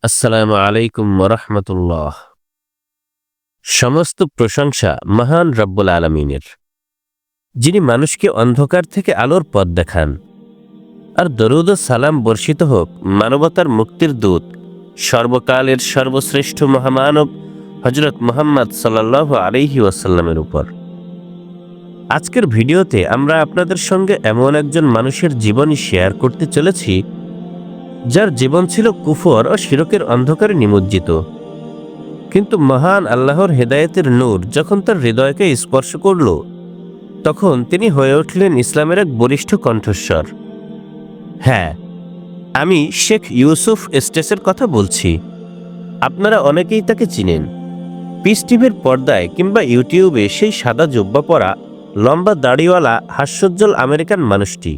আসসালামু আলাইকুম ওরহমতুল্লাহ। সমস্ত প্রশংসা মহান রব্বুল আলমিনের, যিনি মানুষকে অন্ধকার থেকে আলোর পথ দেখান। আর দরুদ ও সালাম বর্ষিত হোক মানবতার মুক্তির দূত, সর্বকালের সর্বশ্রেষ্ঠ মহামানব হজরত মুহাম্মদ সাল্লাল্লাহু আলাইহি ওয়াসাল্লামের উপর। আজকের ভিডিওতে আমরা আপনাদের সঙ্গে এমন একজন মানুষের জীবনী শেয়ার করতে চলেছি, যার জীবন ছিল কুফর ও শিরকের অন্ধকারে নিমজ্জিত। কিন্তু মহান আল্লাহর হেদায়েতের নূর যখন তার হৃদয়কে স্পর্শ করল, তখন তিনি হয়ে উঠলেন ইসলামের এক বলিষ্ঠ কণ্ঠস্বর। হ্যাঁ, আমি শেখ ইউসুফ এস্টেসের কথা বলছি। আপনারা অনেকেই তাকে চিনেন। পিস টিভির পর্দায় কিংবা ইউটিউবে সেই সাদা জুব্বা পরা, লম্বা দাড়িওয়ালা হাস্যোজ্জ্বল আমেরিকান মানুষটি,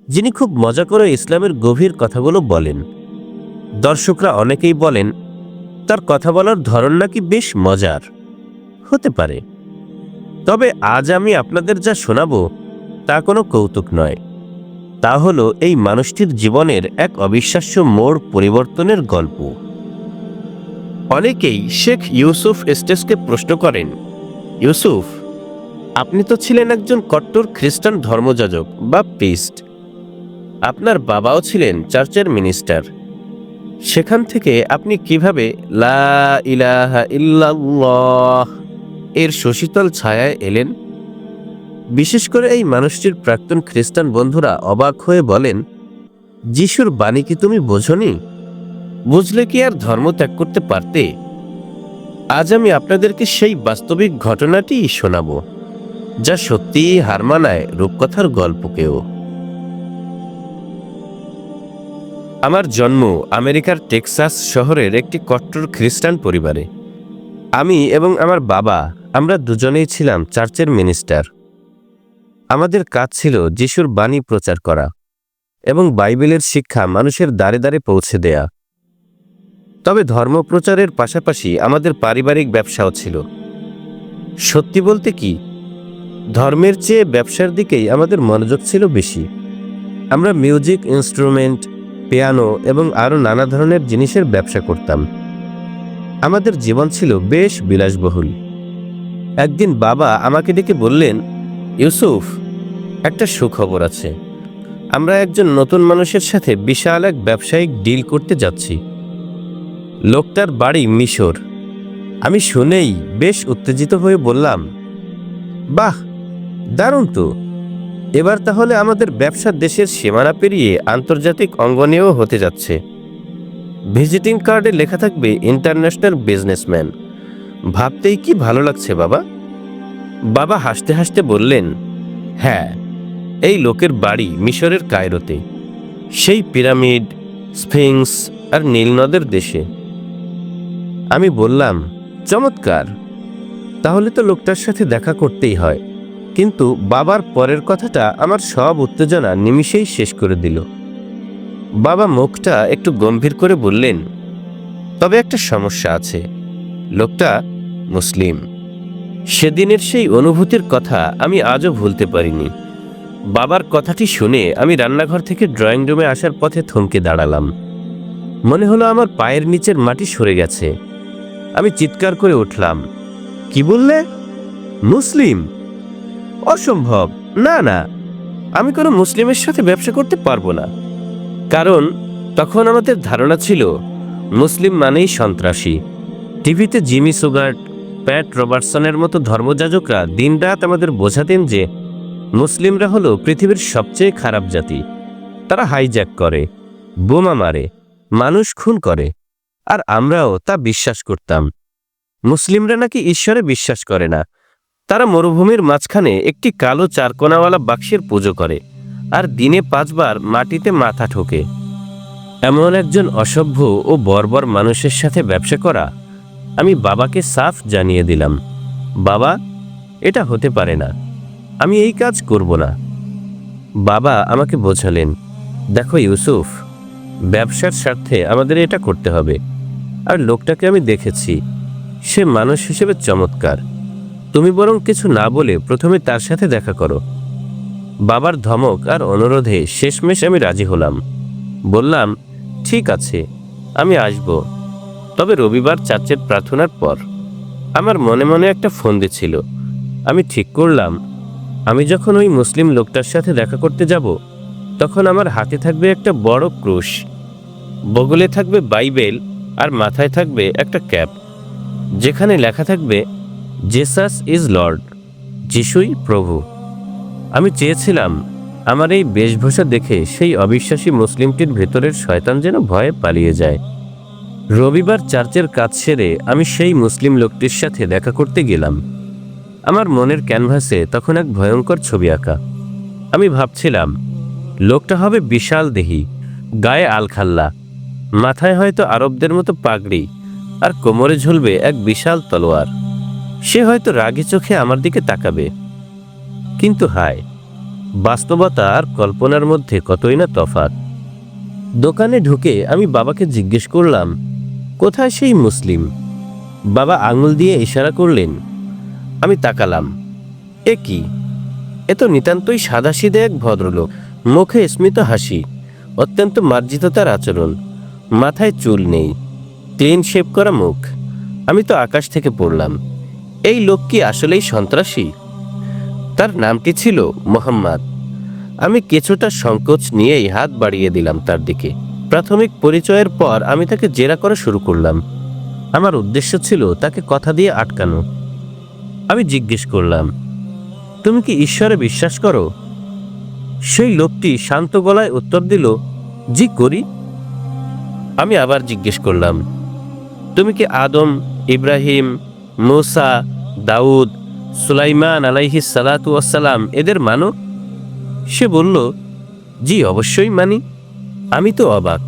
যিনি খুব মজা করে ইসলামের গভীর কথাগুলো বলেন। দর্শকরা অনেকেই বলেন তার কথা বলার ধরন নাকি বেশ মজার হতে পারে। তবে আজ আমি আপনাদের যা শোনাবো তা কোনো কৌতুক নয়, তা হলো এই মানুষটির জীবনের এক অবিশ্বাস্য মোড় পরিবর্তনের গল্প। অনেকেই শেখ ইউসুফ এস্টেসকে প্রশ্ন করেন, ইউসুফ, আপনি তো ছিলেন একজন কট্টর খ্রিস্টান ধর্মযাজক বা প্রিস্ট। আপনার বাবাও ছিলেন চার্চের মিনিস্টার। সেখান থেকে আপনি কিভাবে লা ইলাহা ইল্লাল্লাহ এর সুশীতল ছায়ায় এলেন? বিশেষ করে এই মানুষটির প্রাক্তন খ্রিস্টান বন্ধুরা অবাক হয়ে বলেন, যিশুর বাণী কি তুমি বোঝনি? বুঝলে কি আর ধর্ম ত্যাগ করতে পারতে? আজ আমি আপনাদেরকে সেই বাস্তবিক ঘটনাটিই শোনাব, যা সত্যিই হার মানায় রূপকথার গল্পকেও। আমার জন্ম আমেরিকার টেক্সাস শহরের একটি কট্টর খ্রিস্টান পরিবারে। আমি এবং আমার বাবা, আমরা দুজনেই ছিলাম চার্চের মিনিস্টার। আমাদের কাজ ছিল যিশুর বাণী প্রচার করা এবং বাইবেলের শিক্ষা মানুষের দ্বারে দ্বারে পৌঁছে দেয়া। তবে ধর্মপ্রচারের পাশাপাশি আমাদের পারিবারিক ব্যবসাও ছিল। সত্যি বলতে কি, ধর্মের চেয়ে ব্যবসার দিকেই আমাদের মনোযোগ ছিল বেশি। আমরা মিউজিক ইনস্ট্রুমেন্ট, পিয়ানো এবং আরও নানা ধরনের জিনিসের ব্যবসা করতাম। আমাদের জীবন ছিল বেশ বিলাসবহুল। একদিন বাবা আমাকে ডেকে বললেন, ইউসুফ, একটা সুখবর আছে। আমরা একজন নতুন মানুষের সাথে বিশাল এক ব্যবসায়িক ডিল করতে যাচ্ছি। লোকটার বাড়ি মিশর। আমি শুনেই বেশ উত্তেজিত হয়ে বললাম, বাহ, দারুণ তো! এবার তাহলে আমাদের ব্যবসা দেশের সীমানা পেরিয়ে আন্তর্জাতিক অঙ্গনেও হতে যাচ্ছে। ভিজিটিং কার্ডে লেখা থাকবে ইন্টারন্যাশনাল বিজনেসম্যান। ভাবতেই কি ভালো লাগছে বাবা। বাবা হাসতে হাসতে বললেন, হ্যাঁ, এই লোকের বাড়ি মিশরের কায়রোতে, সেই পিরামিড, স্ফিংস আর নীল নদের দেশে। আমি বললাম, চমৎকার! তাহলে তো লোকটার সাথে দেখা করতেই হয়। কিন্তু বাবার পরের কথাটা আমার সব উত্তেজনা নিমিষেই শেষ করে দিল। বাবা মুখটা একটু গম্ভীর করে বললেন, তবে একটা সমস্যা আছে। লোকটা মুসলিম। সেদিনের সেই অনুভূতির কথা আমি আজও ভুলতে পারিনি। বাবার কথাটি শুনে আমি রান্নাঘর থেকে ড্রয়িং রুমে আসার পথে থমকে দাঁড়ালাম। মনে হলো আমার পায়ের নিচের মাটি সরে গেছে। আমি চিৎকার করে উঠলাম, কি বললে? মুসলিম? অসম্ভব! না না, আমি কোনো মুসলিমের সাথে ব্যবসা করতে পারবো না। কারণ তখন আমাদের ধারণা ছিল মুসলিম মানেই সন্ত্রাসী। টিভিতে জিমি সুগার্ট, প্যাট রবার্টসনের মতো ধর্মযাজকরা দিনরাত আমাদের বোঝাতেন যে মুসলিমরা হলো পৃথিবীর সবচেয়ে খারাপ জাতি। তারা হাইজ্যাক করে, বোমা মারে, মানুষ খুন করে। আর আমরাও তা বিশ্বাস করতাম। মুসলিমরা নাকি ঈশ্বরে বিশ্বাস করে না। তারা মরুভূমির মাঝখানে একটি কালো চারকোনাওয়ালা বাক্সের পুজো করে আর দিনে 5 বার মাটিতে মাথা ঠোকে। এমন একজন অসভ্য ও বর্বর মানুষের সাথে ব্যবসা করা আমি বাবাকে সাফ জানিয়ে দিলাম, বাবা, এটা হতে পারে না, আমি এই কাজ করব না। বাবা আমাকে বোঝালেন, দেখো ইউসুফ, ব্যবসার স্বার্থে আমাদের এটা করতে হবে। আর লোকটাকে আমি দেখেছি, সে মানুষ হিসেবে চমৎকার। তুমি বরং কিছু না বলে প্রথমে তার সাথে দেখা করো। বাবার ধমক আর অনুরোধে শেষমেশ আমি রাজি হলাম। বললাম, ঠিক আছে, আমি আসব, তবে রবিবার চার্চের প্রার্থনার পর। আমার মনে মনে একটা ফন্দি ছিল। আমি ঠিক করলাম, আমি যখন ওই মুসলিম লোকটার সাথে দেখা করতে যাব, তখন আমার হাতে থাকবে একটা বড় ক্রুশ, বগলে থাকবে বাইবেল, আর মাথায় থাকবে একটা ক্যাপ, যেখানে লেখা থাকবে জেসাস ইজ লর্ড, যিশুই প্রভু। আমি চেয়েছিলাম আমার এই বেশভূষা দেখে সেই অবিশ্বাসী মুসলিমটির ভেতরের শয়তান যেন ভয়ে পালিয়ে যায়। রবিবার চার্চের কাজ সেরে আমি সেই মুসলিম লোকটির সাথে দেখা করতে গেলাম। আমার মনের ক্যানভাসে তখন এক ভয়ঙ্কর ছবি আঁকা। আমি ভাবছিলাম, লোকটা হবে বিশাল দেহী, গায়ে আলখাল্লা, মাথায় হয়তো আরবদের মতো পাগড়ি, আর কোমরে ঝুলবে এক বিশাল তলোয়ার। সে হয়তো রাগী চোখে আমার দিকে তাকাবে। কিন্তু হায়, বাস্তবতা আর কল্পনার মধ্যে কতই না তফাৎ। দোকানে ঢুকে আমি বাবাকে জিজ্ঞেস করলাম, কোথায় সেই মুসলিম? বাবা আঙুল দিয়ে ইশারা করলেন। আমি তাকালাম। এ কি? এ তো নিতান্তই সাদাসিধে এক ভদ্রলোক, মুখে স্মিত হাসি, অত্যন্ত মার্জিততার আচরণ, মাথায় চুল নেই, ক্লিন শেভ করা মুখ। আমি তো আকাশ থেকে পড়লাম। এই লোক কি আসলেই সন্ত্রাসী? তার নামটি ছিল মোহাম্মদ। আমি কিছুটা সংকোচ নিয়েই হাত বাড়িয়ে দিলাম তার দিকে। প্রাথমিক পরিচয়ের পর আমি তাকে জেরা করা শুরু করলাম। আমার উদ্দেশ্য ছিল তাকে কথা দিয়ে আটকানো। আমি জিজ্ঞেস করলাম, তুমি কি ঈশ্বরে বিশ্বাস করো? সেই লোকটি শান্ত গলায় উত্তর দিল, জি করি। আমি আবার জিজ্ঞেস করলাম, তুমি কি আদম, ইব্রাহিম, মুসা, দাউদ, সুলাইমান আলাইহিস সালাতু ওয়াসসালাম এদের মানো? সে বলল, জি অবশ্যই মানি। আমি তো অবাক।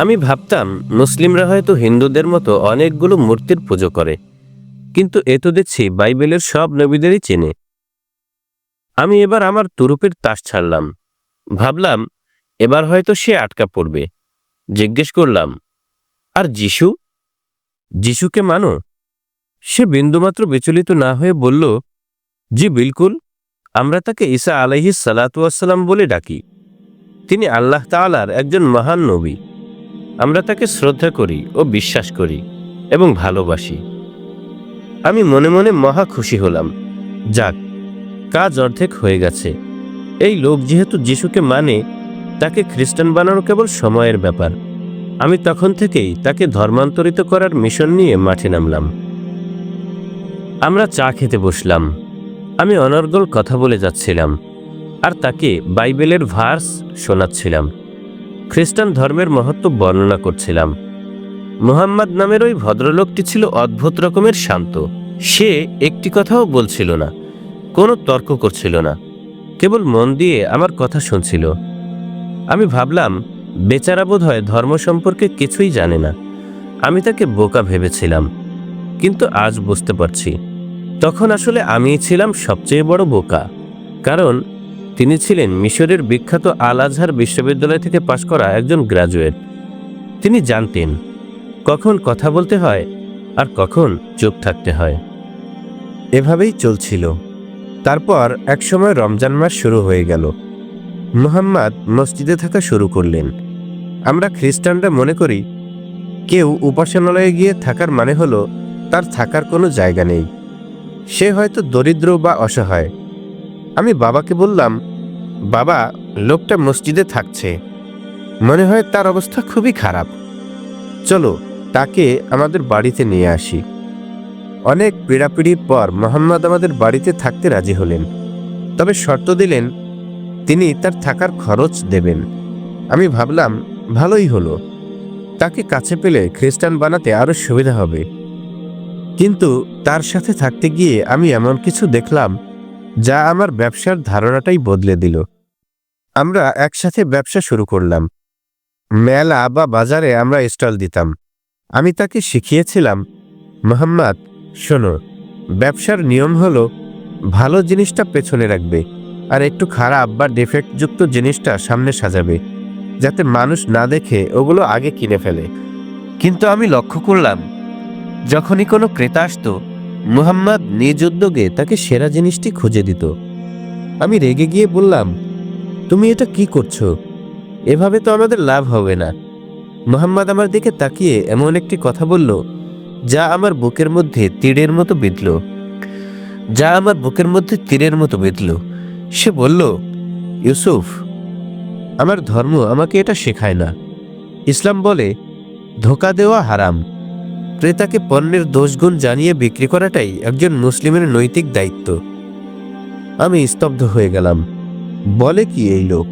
আমি ভাবতাম মুসলিমরা হয়তো হিন্দুদের মতো অনেকগুলো মূর্তির পুজো করে, কিন্তু এ তো দেখছি বাইবেলের সব নবীদেরই চেনে। আমি এবার আমার তুরুপের তাস ছাড়লাম। ভাবলাম এবার হয়তো সে আটকা পড়বে। জিজ্ঞেস করলাম, আর যিশু? যিশুকে মানো? সে বিন্দুমাত্র বিচলিত না হয়ে বলল, জি বিলকুল। আমরা তাকে ঈসা আলাইহিস সালাতু ওয়াসসালাম বলে ডাকি। তিনি আল্লাহ তাআলার একজন মহান নবী। আমরা তাকে শ্রদ্ধা করি ও বিশ্বাস করি এবং ভালোবাসি। আমি মনে মনে মহা খুশি হলাম। যাক, কাজ অর্ধেক হয়ে গেছে। এই লোক যেহেতু যিশুকে মানে, তাকে খ্রিস্টান বানানো কেবল সময়ের ব্যাপার। আমি তখন থেকেই তাকে ধর্মান্তরিত করার মিশন নিয়ে মাঠে নামলাম। আমরা চা খেতে বসলাম। আমি অনর্গল কথা বলে যাচ্ছিলাম আর তাকে বাইবেলের ভার্স শোনাচ্ছিলাম। খ্রিস্টান ধর্মের মহত্ব বর্ণনা করছিলাম। মুহাম্মদ নামের ওই ভদ্রলোকটি ছিল অদ্ভুত রকমের শান্ত। সে একটি কথাও বলছিল না, কোনো তর্ক করছিল না, কেবল মন দিয়ে আমার কথা শুনছিল। আমি ভাবলাম, বেচারা বোধহয় ধর্ম সম্পর্কে কিছুই জানে না। আমি তাকে বোকা ভেবেছিলাম, কিন্তু আজ বুঝতে পারছি তখন আসলে আমিই ছিলাম সবচেয়ে বড় বোকা। কারণ তিনি ছিলেন মিশরের বিখ্যাত আল আজহার বিশ্ববিদ্যালয় থেকে পাশ করা একজন গ্র্যাজুয়েট। তিনি জানতেন কখন কথা বলতে হয় আর কখন চুপ থাকতে হয়। এভাবেই চলছিল। তারপর একসময় রমজান মাস শুরু হয়ে গেল। মুহাম্মদ মসজিদে থাকা শুরু করলেন। আমরা খ্রিস্টানরা মনে করি কেউ উপাসনালয়ে গিয়ে থাকার মানে হলো তার থাকার কোনো জায়গা নেই। সে হয়তো দরিদ্র বা অসহায়। আমি বাবাকে বললাম, বাবা, লোকটা মসজিদে থাকছে, মনে হয় তার অবস্থা খুবই খারাপ। চলো তাকে আমাদের বাড়িতে নিয়ে আসি। অনেক পীড়াপিড়ির পর মোহাম্মদ আমাদের বাড়িতে থাকতে রাজি হলেন, তবে শর্ত দিলেন তিনি তার থাকার খরচ দেবেন। আমি ভাবলাম ভালোই হলো, তাকে কাছে পেলে খ্রিস্টান বানাতে আরো সুবিধা হবে। কিন্তু তার সাথে থাকতে গিয়ে আমি এমন কিছু দেখলাম যা আমার ব্যবসার ধারণাটাই বদলে দিল। আমরা একসাথে ব্যবসা শুরু করলাম। মেলা বা বাজারে আমরা স্টল দিতাম। আমি তাকে শিখিয়েছিলাম, মোহাম্মদ শোনো, ব্যবসার নিয়ম হলো ভালো জিনিসটা পেছনে রাখবে আর একটু খারাপ বা ডিফেক্টযুক্ত জিনিসটা সামনে সাজাবে, যাতে মানুষ না দেখে ওগুলো আগে কিনে ফেলে। কিন্তু আমি লক্ষ্য করলাম, যখনই কোনো ক্রেতা আসতো, মুহাম্মদ নিজ উদ্যোগে তাকে সেরা জিনিসটি খুঁজে দিত। আমি রেগে গিয়ে বললাম, তুমি এটা কি করছো? এভাবে তো আমাদের লাভ হবে না। মুহাম্মদ আমার দিকে তাকিয়ে এমন একটি কথা বলল যা আমার বুকের মধ্যে তীরের মতো বিঁধল। সে বলল, ইউসুফ, আমার ধর্ম আমাকে এটা শেখায় না। ইসলাম বলে ধোঁকা দেওয়া হারাম। ক্রেতাকে পণ্যের দোষগুণ জানিয়ে বিক্রি করাটাই একজন মুসলিমের নৈতিক দায়িত্ব। আমি স্তব্ধ হয়ে গেলাম। বলে কি এই লোক?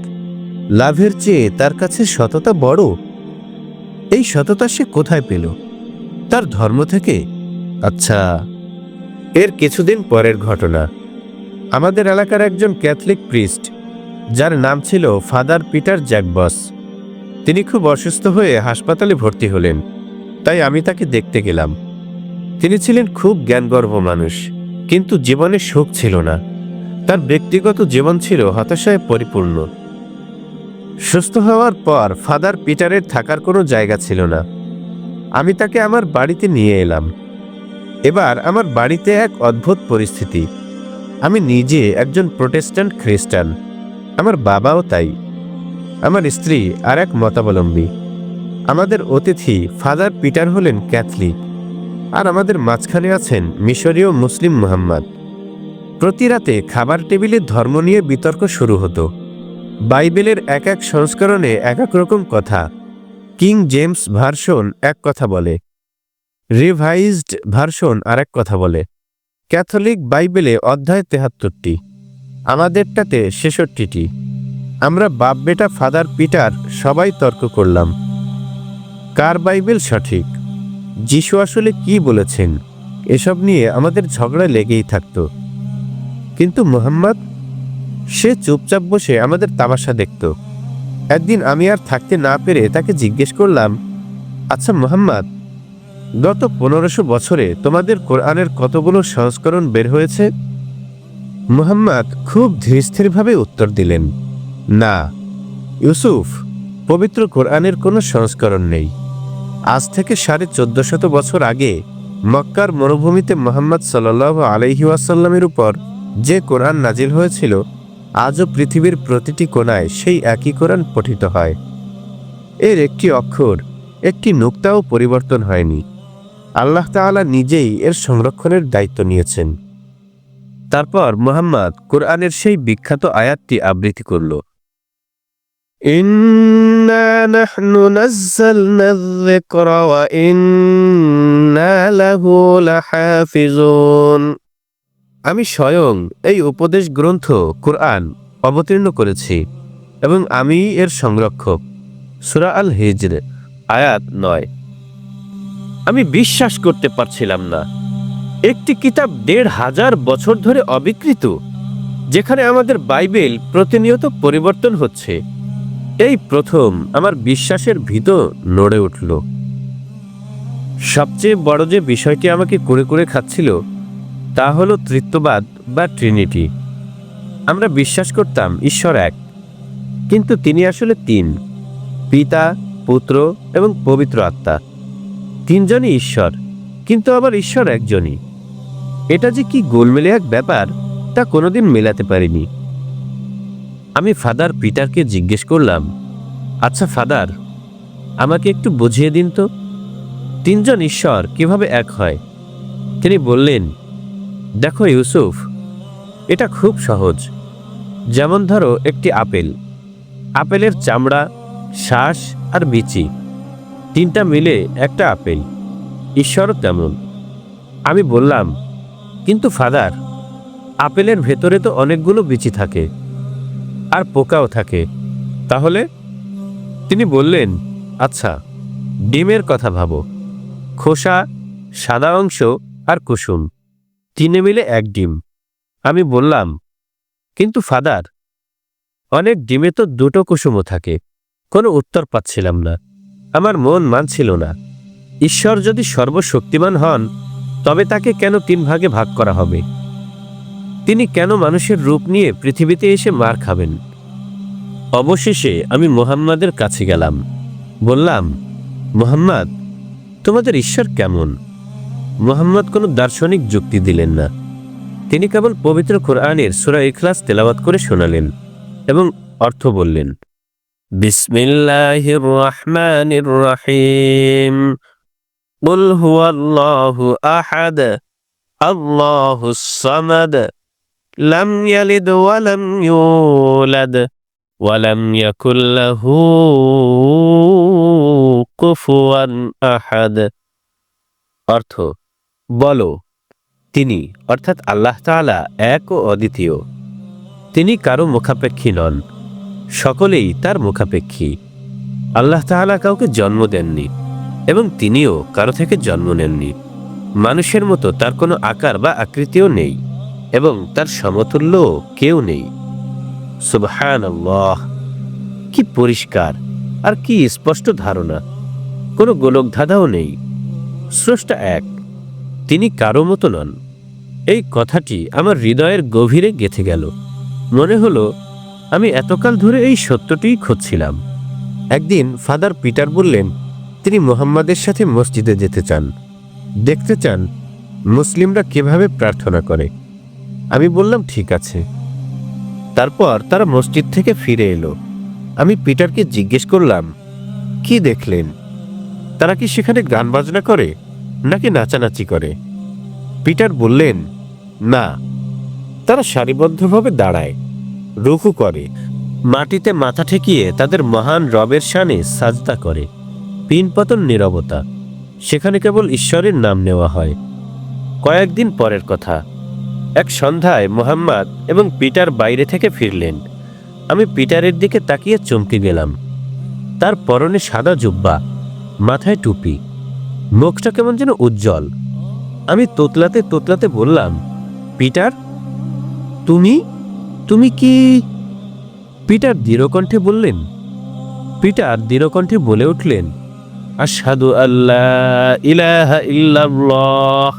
লাভের চেয়ে তার কাছে সততা বড়? এই সততা সে কোথায় পেল? তার ধর্ম থেকে? আচ্ছা। এর কিছুদিন পরের ঘটনা। আমাদের এলাকার একজন ক্যাথলিক প্রিস্ট, যার নাম ছিল ফাদার পিটার জ্যাকবস, তিনি খুব অসুস্থ হয়ে হাসপাতালে ভর্তি হলেন। তাই আমি তাকে দেখতে গেলাম। তিনি ছিলেন খুব জ্ঞানগর্ভ মানুষ, কিন্তু জীবনে সুখ ছিল না। তার ব্যক্তিগত জীবন ছিল হতাশায় পরিপূর্ণ। সুস্থ হওয়ার পর ফাদার পিটারের থাকার কোনো জায়গা ছিল না। আমি তাকে আমার বাড়িতে নিয়ে এলাম। এবার আমার বাড়িতে এক অদ্ভুত পরিস্থিতি। আমি নিজে একজন প্রোটেস্ট্যান্ট খ্রিস্টান, আমার বাবাও তাই, আমার স্ত্রী আর এক মতাবলম্বী। আমাদের অতিথি ফাদার পিটার হলেন ক্যাথলিক, আর আমাদের মাঝখানে আছেন মিশরীয় মুসলিম মুহাম্মদ। প্রতি রাতে খাবার টেবিলে ধর্ম নিয়ে বিতর্ক শুরু হতো। বাইবেলের এক এক সংস্করণে এক এক রকম কথা। কিং জেমস ভার্সন এক কথা বলে, রিভাইজড ভার্সন আরেক কথা বলে। ক্যাথলিক বাইবেলে অধ্যায় ৭৩টি, আমাদেরটাতে ৬৬টি। আমরা বাপ বেটা ফাদার পিটার সবাই তর্ক করলাম, কার বাইবেল সঠিক, যিশু আসলে কি বলেছেন। এসব নিয়ে আমাদের ঝগড়া লেগেই থাকত। কিন্তু মুহাম্মদ, সে চুপচাপ বসে আমাদের তামাশা দেখত। একদিন আমি আর থাকতে না পেরে তাকে জিজ্ঞেস করলাম, আচ্ছা মুহাম্মদ, গত ১৫০০ বছরে তোমাদের কোরআনের কতগুলো সংস্করণ বের হয়েছে? মুহাম্মদ খুব ধীরস্থিরভাবে উত্তর দিলেন, না ইউসুফ, পবিত্র কোরআনের কোনো সংস্করণ নেই। আজ থেকে ১৪৫০ বছর আগে মক্কার মরুভূমিতে মুহাম্মদ সাল্লাল্লাহু আলাইহি ওয়াসাল্লামের উপর যে কোরআন নাজিল হয়েছিল, আজও পৃথিবীর প্রতিটি কোণায় সেই একই কোরআন পঠিত হয়। এর একটি অক্ষর, একটি নুক্তাও পরিবর্তন হয়নি। আল্লাহ তাআলা নিজেই এর সংরক্ষণের দায়িত্ব নিয়েছেন। তারপর মুহাম্মদ কোরআনের সেই বিখ্যাত আয়াতটি আবৃত্তি করল, ইন্না নাহনু নাযালনা যিকরা ওয়া ইন্না লাহু লাহাফিজুন। আমি স্বয়ং এই উপদেশ গ্রন্থ কোরআন অবতীর্ণ করেছি এবং আমি এর সংরক্ষক। সূরা আল হিজর আয়াত ৯। আমি বিশ্বাস করতে পারছিলাম না। একটি কিতাব ১৫০০ বছর ধরে অবিকৃত, যেখানে আমাদের বাইবেল প্রতিনিয়ত পরিবর্তন হচ্ছে। এই প্রথম আমার বিশ্বাসের ভিত নড়ে উঠল। সবচেয়ে বড় যে বিষয়টি আমাকে কুরে কুরে খাচ্ছিল তা হলো ত্রিত্ববাদ বা ট্রিনিটি। আমরা বিশ্বাস করতাম ঈশ্বর এক, কিন্তু তিনি আসলে তিন, পিতা, পুত্র এবং পবিত্র আত্মা। তিনজনই ঈশ্বর, কিন্তু আবার ঈশ্বর একজনই। এটা যে কি গোলমেলে এক ব্যাপার, তা কোনোদিন মেলাতে পারিনি। আমি ফাদার পিটারকে জিজ্ঞেস করলাম, আচ্ছা ফাদার, আমাকে একটু বুঝিয়ে দিন তো, তিনজন ঈশ্বর কিভাবে এক হয়? তিনি বললেন, দেখো ইউসুফ, এটা খুব সহজ। যেমন ধরো একটি আপেল, আপেলের চামড়া, শ্বাস আর বিচি, তিনটা মিলে একটা আপেল। ঈশ্বরও তেমন। আমি বললাম, কিন্তু ফাদার, আপেলের ভেতরে তো অনেকগুলো বিচি থাকে আর পোকাও থাকে, তাহলে? তিনি বললেন, আচ্ছা, ডিমের কথা ভাবো, খোসা, সাদা অংশ আর কুসুম, তিনে মিলে এক ডিম। আমি বললাম, কিন্তু ফাদার, অনেক ডিমে তো দুটো কুসুমও থাকে। কোনো উত্তর পাচ্ছিলাম না। আমার মন মানছিল না। ঈশ্বর যদি সর্বশক্তিমান হন, তবে তাকে কেন তিন ভাগে ভাগ করা হবে? তিনি কেন মানুষের রূপ নিয়ে পৃথিবীতে এসে মার খাবেন? অবশেষে আমি মুহাম্মাদের কাছে গেলাম। বললাম, মুহাম্মদ, তোমাদের ঈশ্বর কেমন? মুহাম্মদ কোনো দার্শনিক যুক্তি দিলেন না। তিনি কেবল পবিত্র কোরআনের সূরা ইখলাস তেলাওয়াত করে শোনালেন এবং অর্থ বললেন। বিসমিল্লাহির রহমানির রহিম। কুল হুয়াল্লাহু আহাদ, আল্লাহুস সামাদ, লাম ইয়ালিদ ওয়া লাম ইউলাদ ওয়া লাম ইয়াকুল লাহু কুফুয়ান আহাদ। অর্থ, বলো, তিনি অর্থাৎ আল্লাহ তাআলা এক ও অদ্বিতীয়। তিনি কারো মুখাপেক্ষী নন, সকলেই তার মুখাপেক্ষী। আল্লাহ তাআলা কাউকে জন্ম দেননি এবং তিনিও কারো থেকে জন্ম নেননি। মানুষের মতো তার কোনো আকার বা আকৃতিও নেই এবং তার সমতুল্য কেউ নেই। সুবহানাল্লাহ! কি পরিষ্কার আর কি স্পষ্ট ধারণা! কোনো গোলকধাঁধাও নেই। স্রষ্টা এক, তিনি কারো মতো নন। এই কথাটি আমার হৃদয়ের গভীরে গেঁথে গেল। মনে হলো আমি এতকাল ধরে এই সত্যটিই খুঁজছিলাম। একদিন ফাদার পিটার বললেন তিনি মুহাম্মাদের সাথে মসজিদে যেতে চান, দেখতে চান মুসলিমরা কিভাবে প্রার্থনা করে। আমি বললাম ঠিক আছে। তারপর তারা মসজিদ থেকে ফিরে এলো। আমি পিটারকে জিজ্ঞেস করলাম, কি দেখলেন? তারা কি সেখানে গান বাজনা করে নাকি নাচানাচি করে? পিটার বললেন, না, তারা সারিবদ্ধভাবে দাঁড়ায়, রুকু করে, মাটিতে মাথা ঠেকিয়ে তাদের মহান রবের শানে সাজদা করে। পিনপতন নীরবতা, সেখানে কেবল ঈশ্বরের নাম নেওয়া হয়। কয়েকদিন পরের কথা, এক সন্ধ্যায় মুহাম্মদ এবং পিটার বাইরে থেকে ফিরলেন। আমি পিটারের দিকে তাকিয়ে চমকে গেলাম। তার পরনে সাদা জুব্বা, মাথায় টুপি, মুখটা কেমন যেন উজ্জ্বল। আমি তোতলাতে তোতলাতে বললাম, পিটার, তুমি তুমি কি? পিটার দৃঢ়কণ্ঠে বলে উঠলেন, আশহাদু আল্লা ইলাহা ইল্লাল্লাহ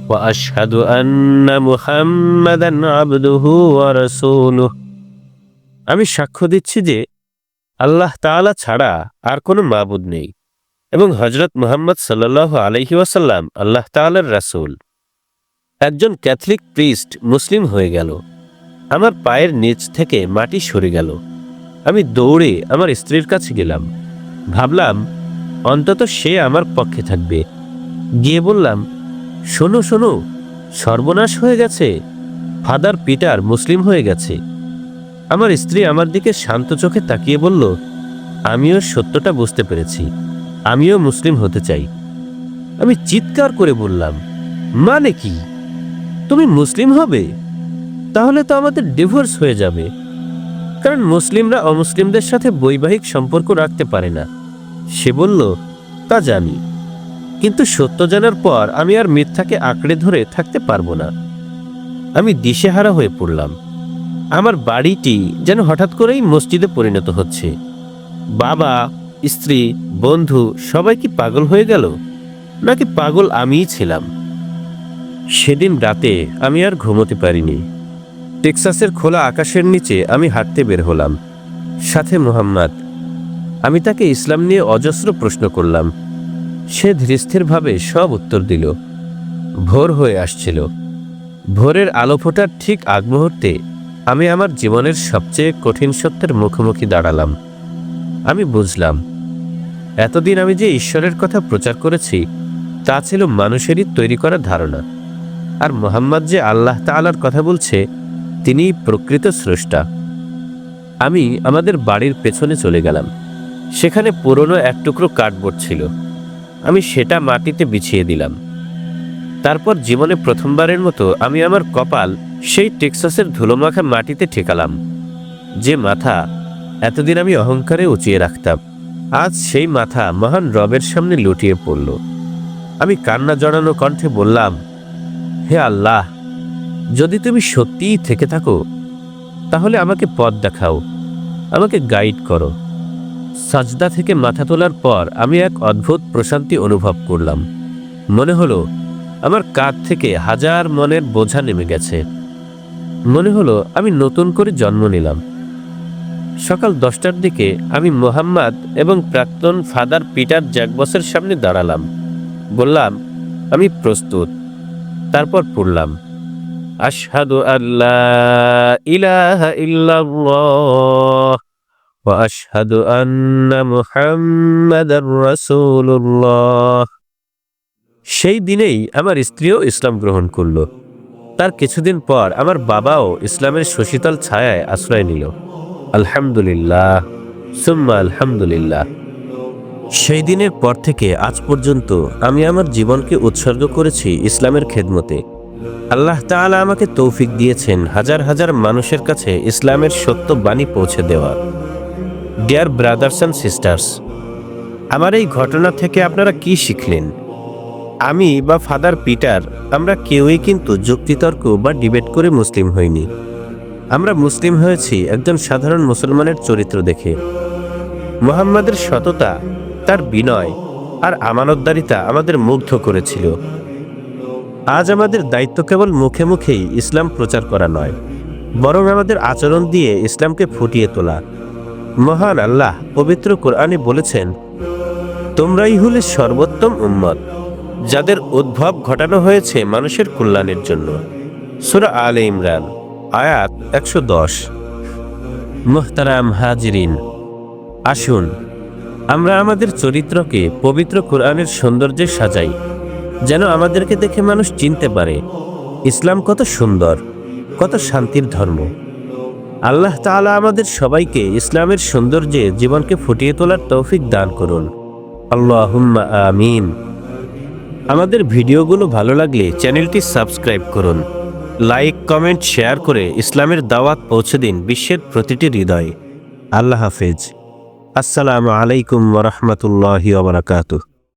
ওয়া আশহাদু আন্না মুহাম্মাদান আবদুহু ওয়া রাসূলুহু। আমি সাক্ষ্য দিচ্ছি যে আল্লাহ তাআলা ছাড়া আর কোনো মাবুদ নেই এবং হযরত মুহাম্মদ সাল্লাল্লাহু আলাইহি ওয়াসাল্লাম আল্লাহ তাআলার রাসূল। একজন ক্যাথলিক প্রিস্ট মুসলিম হয়ে গেল। আমার পায়ের নিচ থেকে মাটি সরে গেল। আমি দৌড়ে আমার স্ত্রীর কাছে গেলাম। ভাবলাম অন্তত সে আমার পক্ষে থাকবে। গিয়ে বললাম, শোনো শোনো, সর্বনাশ হয়ে গেছে, ফাদার পিটার মুসলিম হয়ে গেছে। আমার স্ত্রী আমার দিকে শান্ত চোখে তাকিয়ে বলল, আমিও সত্যটা বুঝতে পেরেছি, আমিও মুসলিম হতে চাই। আমি চিৎকার করে বললাম, মানে কি? তুমি মুসলিম হবে? তাহলে তো আমাদের ডিভোর্স হয়ে যাবে, কারণ মুসলিমরা অমুসলিমদের সাথে বৈবাহিক সম্পর্ক রাখতে পারে না। সে বলল, তা জানি, কিন্তু সত্য জানার পর আমি আর মিথ্যাকে আঁকড়ে ধরে থাকতে পারবো না। আমি দিশেহারা হয়ে পড়লাম। আমার বাড়িটি যেন হঠাৎ করেই মসজিদে পরিণত হচ্ছে। বাবা, স্ত্রী, বন্ধু সবাই কি পাগল হয়ে গেল, নাকি পাগল আমিই ছিলাম? সেদিন রাতে আমি আর ঘুমোতে পারিনি। টেক্সাসের খোলা আকাশের নিচে আমি হাঁটতে বের হলাম, সাথে মুহাম্মদ। আমি তাকে ইসলাম নিয়ে অজস্র প্রশ্ন করলাম। সে ধীরস্থিরভাবে সব উত্তর দিল। ভোর হয়ে আসছিল। ভোরের আলো ফোটার ঠিক আগ মুহূর্তে আমি আমার জীবনের সবচেয়ে কঠিন সত্যের মুখোমুখি দাঁড়ালাম। আমি বুঝলাম, এতদিন আমি যে ঈশ্বরের কথা প্রচার করেছি তা ছিল মানুষেরই তৈরি করা ধারণা, আর মুহাম্মদ যে আল্লাহ তাআলার কথা বলছে তিনিই প্রকৃত স্রষ্টা। আমি আমাদের বাড়ির পেছনে চলে গেলাম। সেখানে পুরনো এক টুকরো কার্ডবোর্ড ছিল। আমি সেটা মাটিতে বিছিয়ে দিলাম। তারপর জীবনে প্রথমবারের মতো আমি আমার কপাল সেই টেক্সাসের ধুলোমাখা মাটিতে ঠেকালাম, যে মাথা এতদিন আমি অহংকারে উঁচিয়ে রাখতাম। আজ সেই মাথা মহান রবের সামনে লুটিয়ে পড়ল। আমি কান্না জড়ানো কণ্ঠে বললাম, হে আল্লাহ, যদি তুমি সত্যিই থেকে থাকো তাহলে আমাকে পথ দেখাও, আমাকে গাইড করো। সাজদা থেকে মাথা তোলার পর আমি এক অদ্ভুত প্রশান্তি অনুভব করলাম। মনে হলো আমার কাঁধ থেকে হাজার মনের বোঝা নেমে গেছে। মনে হলো আমি নতুন করে জন্ম নিলাম। সকাল 10টার দিকে আমি মুহাম্মদ এবং প্রাক্তন ফাদার পিটার জ্যাকবসের সামনে দাঁড়ালাম। বললাম, আমি প্রস্তুত। তারপর পড়লাম, আশহাদু আল্লা ইলাহা ইল্লাল্লাহ ওয়া আশহাদু আন্না মুহাম্মাদার রাসূলুল্লাহ। সেই দিনেই আমার স্ত্রীও ইসলাম গ্রহণ করল। তার কিছুদিন পর আমার বাবাও ইসলামের সুশীতল ছায়ায় আশ্রয় নিল। আলহামদুলিল্লাহ, সুম্মা আলহামদুলিল্লাহ। সেই দিনের পর থেকে আজ পর্যন্ত আমি আমার জীবনকে উৎসর্গ করেছি ইসলামের খেদমতে। আল্লাহ তাআলা আমাকে তৌফিক দিয়েছেন হাজার হাজার মানুষের কাছে ইসলামের সত্য বাণী পৌঁছে দেওয়ার। ডিয়ার ব্রাদার্স অ্যান্ড সিস্টার্স, আমার এই ঘটনা থেকে আপনারা কি শিখলেন? আমি বা ফাদার পিটার আমরা কেউই কিন্তু যুক্তিতর্ক বা ডিবেট করে মুসলিম হইনি। আমরা মুসলিম হয়েছি একজন সাধারণ মুসলমানের চরিত্র দেখে। মুহাম্মাদের সততা, তার বিনয় আর আমানতদারিতা আমাদের মুগ্ধ করেছিল। আজ আমাদের দায়িত্ব কেবল মুখে মুখেই ইসলাম প্রচার করা নয়, বরং আমাদের আচরণ দিয়ে ইসলামকে ফুটিয়ে তোলা। মহান আল্লাহ পবিত্র কোরআনে বলেছেন, তোমরাই হলে সর্বোত্তম উম্মত, যাদের উদ্ভব ঘটানো হয়েছে মানুষের কল্যাণের জন্য। সূরা আলে ইমরান, আয়াত 110। মুহতারাম হাজিরিন, আসুন আমরা আমাদের চরিত্রকে পবিত্র কোরআনের সৌন্দর্যে সাজাই, যেন আমাদেরকে দেখে মানুষ চিনতে পারে ইসলাম কত সুন্দর, কত শান্তির ধর্ম। আল্লাহ তাআলা আমাদের সবাইকে ইসলামের সৌন্দর্যে জীবনকে ফুটিয়ে তোলার তৌফিক দান করুন। আল্লাহুম্মা আমিন। আমাদের ভিডিওগুলো ভালো লাগলে চ্যানেলটি সাবস্ক্রাইব করুন, লাইক, কমেন্ট, শেয়ার করে ইসলামের দাওয়াত পৌঁছে দিন বিশ্বের প্রতিটি হৃদয়ে। আল্লাহ হাফেজ। আসসালামু আলাইকুম ওয়া রাহমাতুল্লাহি ওয়া বারাকাতুহু।